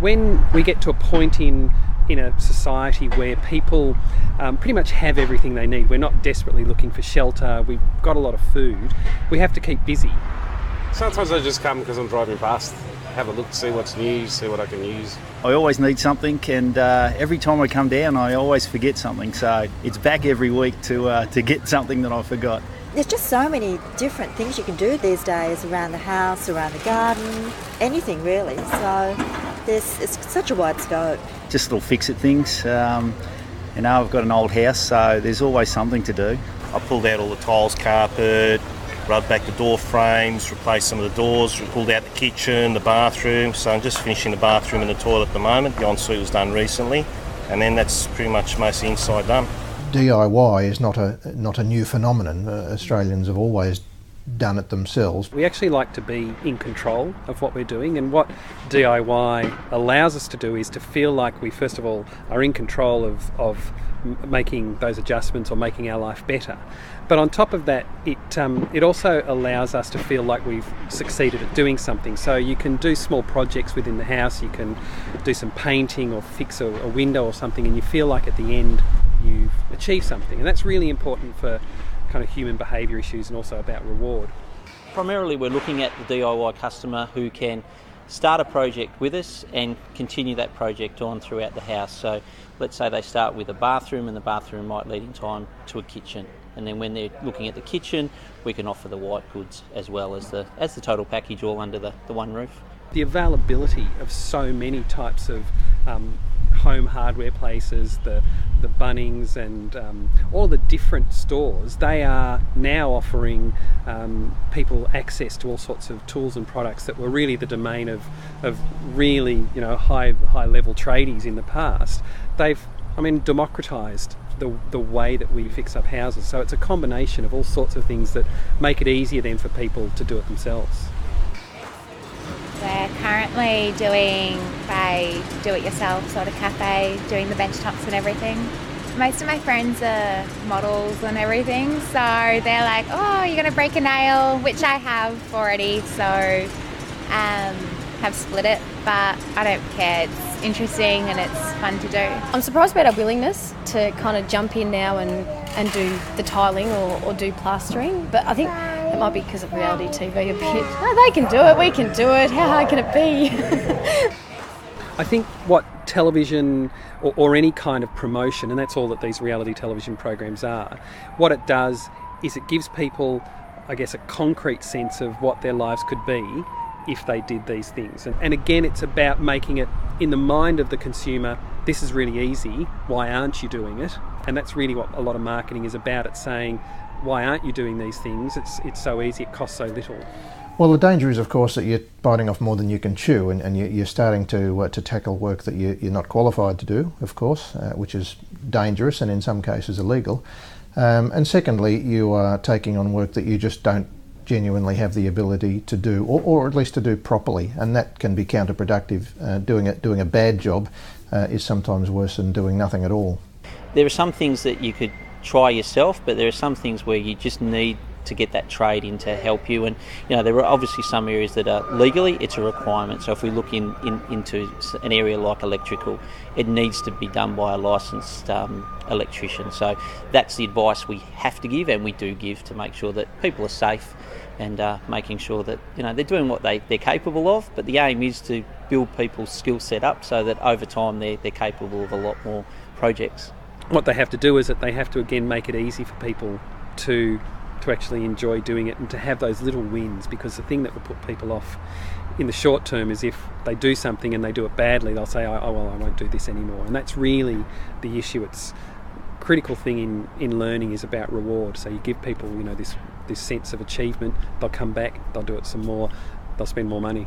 when we get to a point in a society where people pretty much have everything they need, we're not desperately looking for shelter, we've got a lot of food, we have to keep busy. Sometimes I just come because I'm driving past, have a look, see what's new, see what I can use. I always need something, and every time I come down I always forget something, so it's back every week to get something that I forgot. There's just so many different things you can do these days around the house, around the garden, anything really, so it's such a wide scope. Just little fix-it things. I've got an old house, so there's always something to do. I pulled out all the tiles, carpet, rubbed back the door frames, replaced some of the doors, pulled out the kitchen, the bathroom. So I'm just finishing the bathroom and the toilet at the moment. The ensuite was done recently, and then that's pretty much mostly inside done. DIY is not a new phenomenon. Australians have always done it themselves. We actually like to be in control of what we're doing, and what DIY allows us to do is to feel like we first of all are in control of making those adjustments or making our life better. But on top of that, it also allows us to feel like we've succeeded at doing something. So you can do small projects within the house, you can do some painting or fix a window or something, and you feel like at the end you've achieved something. And that's really important for kind of human behaviour issues and also about reward. Primarily we're looking at the DIY customer who can start a project with us and continue that project on throughout the house. So let's say they start with a bathroom, and the bathroom might lead in time to a kitchen. And then when they're looking at the kitchen, we can offer the white goods as well as the total package all under the one roof. The availability of so many types of home hardware places, the Bunnings and all the different stores, they are now offering people access to all sorts of tools and products that were really the domain of really high level tradies in the past. They've democratised the way that we fix up houses, so it's a combination of all sorts of things that make it easier then for people to do it themselves. We're currently doing a do-it-yourself sort of cafe, doing the bench tops and everything. Most of my friends are models and everything, so they're like, oh, you're going to break a nail, which I have already, so have split it, but I don't care. It's interesting and it's fun to do. I'm surprised about our willingness to kind of jump in now and do the tiling or do plastering, but I think it might be because of reality TV a bit. Oh, they can do it, we can do it, how hard can it be? I think what television or any kind of promotion, and that's all that these reality television programs are, what it does is it gives people, I guess, a concrete sense of what their lives could be if they did these things. And again, it's about making it in the mind of the consumer, this is really easy, why aren't you doing it? And that's really what a lot of marketing is about. It's saying, why aren't you doing these things? It's so easy, it costs so little. Well, the danger is, of course, that you're biting off more than you can chew, and you're starting to tackle work that you're not qualified to do, of course, which is dangerous and in some cases illegal. And secondly, you are taking on work that you just don't genuinely have the ability to do, or at least to do properly, and that can be counterproductive. Doing a bad job is sometimes worse than doing nothing at all. There are some things that you could try yourself, but there are some things where you just need to get that trade in to help you, and there are obviously some areas that are legally it's a requirement. So if we look into an area like electrical, it needs to be done by a licensed electrician. So that's the advice we have to give, and we do give, to make sure that people are safe and making sure that they're doing what they're capable of. But the aim is to build people's skill set up so that over time they're capable of a lot more projects. What they have to do is that they have to again make it easy for people to actually enjoy doing it and to have those little wins, because the thing that will put people off in the short term is if they do something and they do it badly, they'll say, I won't do this anymore. And that's really the issue. It's critical thing in learning is about reward. So you give people this sense of achievement, they'll come back, they'll do it some more, they'll spend more money.